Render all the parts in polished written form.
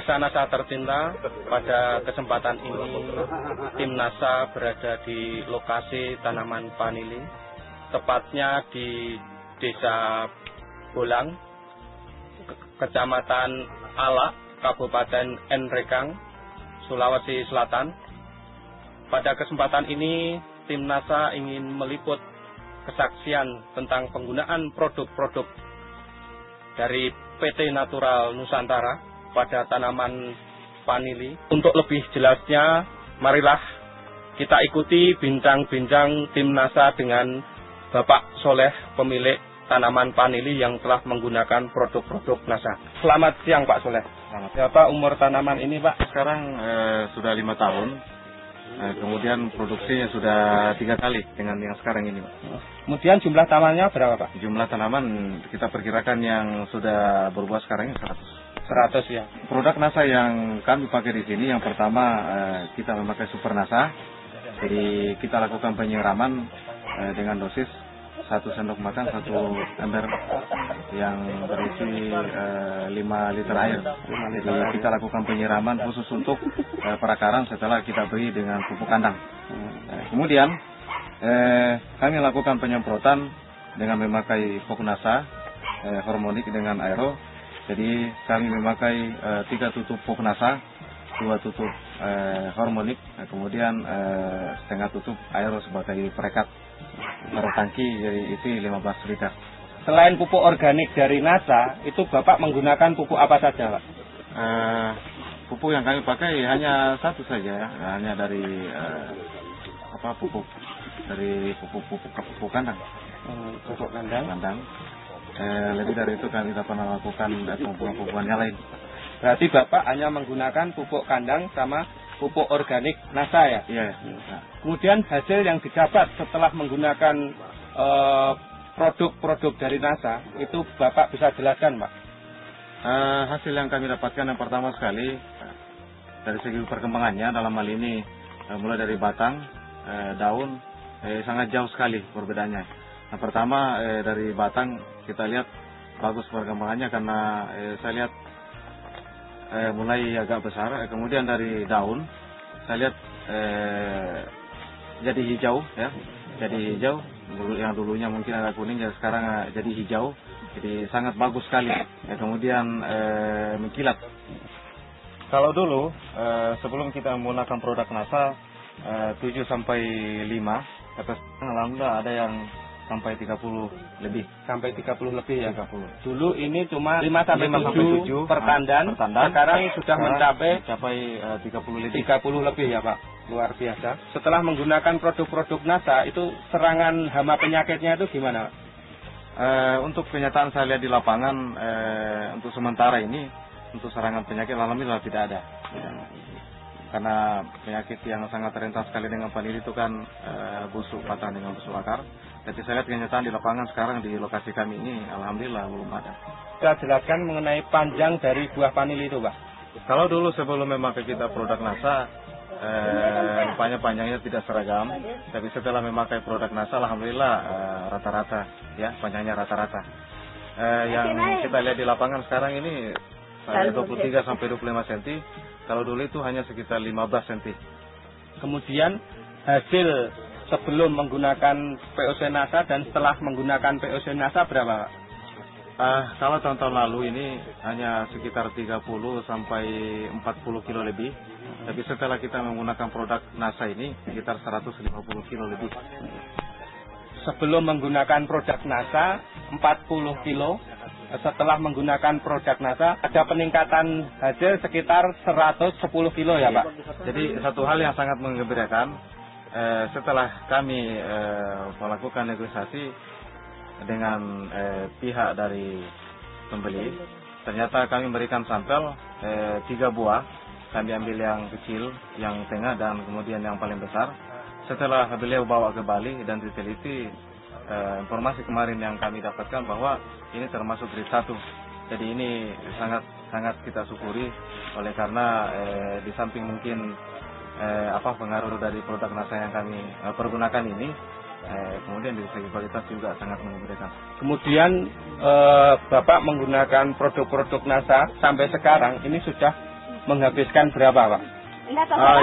Pemirsa NASA tercinta, pada kesempatan ini tim NASA berada di lokasi tanaman vanili, tepatnya di Desa Bolang, Kecamatan Alak, Kabupaten Nrekang, Sulawesi Selatan. Pada kesempatan ini, tim NASA ingin meliput kesaksian tentang penggunaan produk-produk dari PT Natural Nusantara pada tanaman vanili. Untuk lebih jelasnya, marilah kita ikuti bincang-bincang tim NASA dengan Bapak Soleh, pemilik tanaman vanili yang telah menggunakan produk-produk NASA. Selamat siang Pak Soleh. Selamat. Berapa umur tanaman ini Pak? Sekarang sudah 5 tahun. Kemudian produksinya sudah 3 kali dengan yang sekarang ini, Pak. Kemudian jumlah tanamannya berapa Pak? Jumlah tanaman kita perkirakan yang sudah berbuah sekarang 100. 100 ya. Produk NASA yang kami pakai di sini, yang pertama kita memakai Super NASA. Jadi kita lakukan penyiraman dengan dosis 1 sendok makan 1 ember yang berisi 5 liter air. Jadi kita lakukan penyiraman khusus untuk perakaran setelah kita beri dengan pupuk kandang. Kemudian kami lakukan penyemprotan dengan memakai pupuk NASA hormonik dengan aero. Jadi kami memakai 3 tutup pupuk NASA, 2 tutup hormonik, kemudian setengah tutup aero sebagai perekat. Per tangki jadi isi 15 liter. Selain pupuk organik dari NASA, itu Bapak menggunakan pupuk apa saja Pak? Pupuk yang kami pakai hanya satu saja, hanya dari pupuk kandang. Pupuk kandang. Lebih dari itu kami tidak pernah lakukan pupuk-pupukan yang lain. Berarti Bapak hanya menggunakan pupuk kandang sama pupuk organik NASA ya? Iya. Kemudian hasil yang didapat setelah menggunakan produk-produk dari NASA, itu Bapak bisa jelaskan Pak? Hasil yang kami dapatkan yang pertama sekali, dari segi perkembangannya dalam hal ini, mulai dari batang, daun, sangat jauh sekali perbedaannya. Yang pertama dari batang kita lihat bagus perkembangannya karena saya lihat mulai agak besar. Kemudian dari daun saya lihat jadi hijau ya, jadi hijau. Yang dulunya mungkin agak kuning, ya sekarang jadi hijau. Jadi sangat bagus sekali. Kemudian mengkilat. Kalau dulu sebelum kita menggunakan produk NASA 7 sampai 5, atas alhamdulillah ada yang sampai 30 lebih. Sampai 30 lebih ya? 30. Dulu ini cuma 5 sampai 7 per tandan. Sekarang sudah mencapai 30 lebih. 30 lebih ya Pak? Luar biasa. Setelah menggunakan produk-produk NASA, itu serangan hama penyakitnya itu gimana Pak? Untuk kenyataan saya lihat di lapangan, untuk sementara ini, untuk serangan penyakit alhamdulillah tidak ada. Karena penyakit yang sangat rentan sekali dengan vanili itu kan busuk patah dengan busuk akar. Jadi saya lihat kenyataan di lapangan sekarang di lokasi kami ini alhamdulillah belum ada. Kita jelaskan mengenai panjang dari buah vanili itu Pak. Kalau dulu sebelum memakai kita produk NASA, rupanya panjangnya tidak seragam. Tapi setelah memakai produk NASA alhamdulillah rata-rata ya, panjangnya rata-rata. Yang kita lihat di lapangan sekarang ini 23 sampai 25 cm. Kalau dulu itu hanya sekitar 15 cm. Kemudian hasil sebelum menggunakan POC NASA dan setelah menggunakan POC NASA berapa Pak? Kalau tahun-tahun lalu ini hanya sekitar 30 sampai 40 kilo lebih. Tapi setelah kita menggunakan produk NASA ini sekitar 150 kilo lebih. Sebelum menggunakan produk NASA 40 kilo. Setelah menggunakan produk NASA ada peningkatan hasil sekitar 110 kilo ya Pak. Jadi satu hal yang sangat menggembirakan, setelah kami melakukan negosiasi dengan pihak dari pembeli, ternyata kami memberikan sampel 3 buah. Kami ambil yang kecil, yang tengah, dan kemudian yang paling besar. Setelah beliau bawa ke Bali dan diteliti, informasi kemarin yang kami dapatkan bahwa ini termasuk grade 1. Jadi ini sangat kita syukuri oleh karena di samping mungkin pengaruh dari produk NASA yang kami pergunakan ini, kemudian dari segi kualitas juga sangat mengembirakan. Kemudian Bapak menggunakan produk-produk NASA sampai sekarang ini sudah menghabiskan berapa, Pak?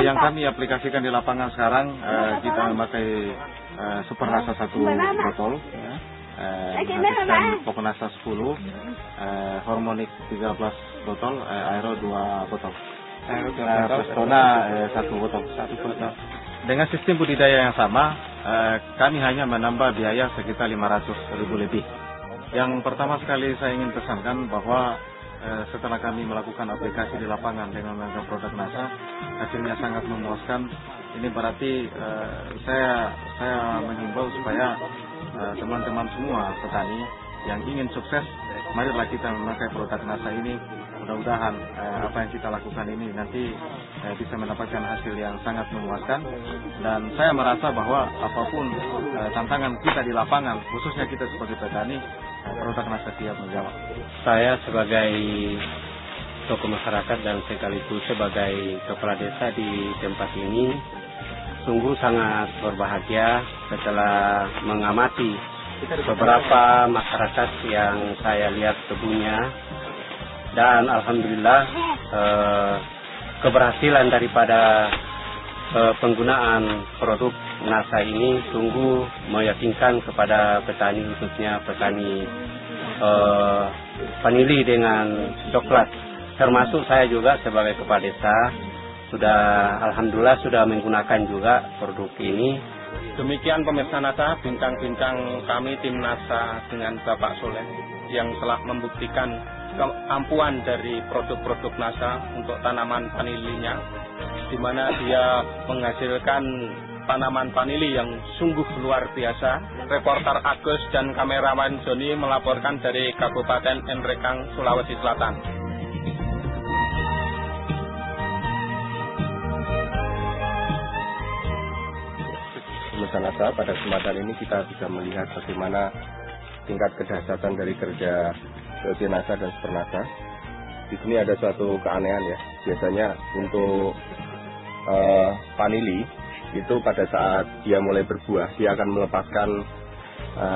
Yang kami aplikasikan di lapangan sekarang, kita memakai Supernasa 1 botol, habiskan Kokonasa 10, Hormonic 13 botol, Aero 2 botol, Prestona 1 botol. Dengan sistem budidaya yang sama, kami hanya menambah biaya sekitar 500.000 lebih. Yang pertama sekali saya ingin pesankan bahwa setelah kami melakukan aplikasi di lapangan dengan menggunakan produk NASA, hasilnya sangat memuaskan. Ini berarti saya menghimbau supaya teman-teman semua petani yang ingin sukses, marilah kita memakai produk NASA ini. Mudah-mudahan apa yang kita lakukan ini nanti bisa mendapatkan hasil yang sangat memuaskan. Dan saya merasa bahwa apapun tantangan kita di lapangan, khususnya kita sebagai petani, produk NASA siap menjawab. Saya sebagai tokoh masyarakat dan sekaligus sebagai kepala desa di tempat ini sungguh sangat berbahagia setelah mengamati beberapa masyarakat yang saya lihat kebunnya, dan alhamdulillah keberhasilan daripada penggunaan produk NASA ini sungguh meyakinkan kepada petani, khususnya petani vanili dengan coklat, termasuk saya juga sebagai kepala desa alhamdulillah sudah menggunakan juga produk ini. Demikian pemirsa NASA, bincang-bincang kami tim NASA dengan Bapak Soleh yang telah membuktikan keampuhan dari produk-produk NASA untuk tanaman vanilinya, di mana dia menghasilkan tanaman vanili yang sungguh luar biasa. Reporter Agus dan kameramen Joni melaporkan dari Kabupaten Nrekang, Sulawesi Selatan. NASA, pada kesempatan ini kita bisa melihat bagaimana tingkat kedahsyatan dari kerja PLT NASA dan Supernasa. Di sini ada suatu keanehan ya. Biasanya untuk vanili itu pada saat dia mulai berbuah, dia akan melepaskan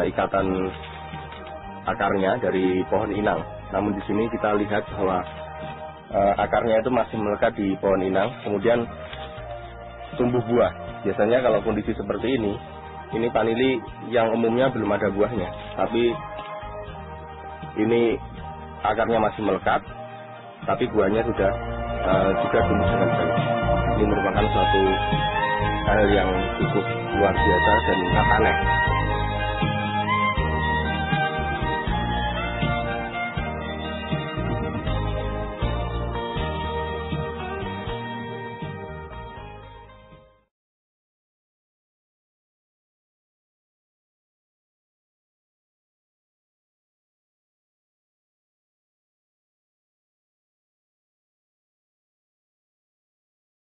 ikatan akarnya dari pohon inang. Namun di sini kita lihat bahwa akarnya itu masih melekat di pohon inang, kemudian tumbuh buah. Biasanya kalau kondisi seperti ini vanili yang umumnya belum ada buahnya, tapi ini akarnya masih melekat, tapi buahnya sudah juga tumbuh dengan baik. Ini merupakan suatu hal yang cukup luar biasa dan aneh.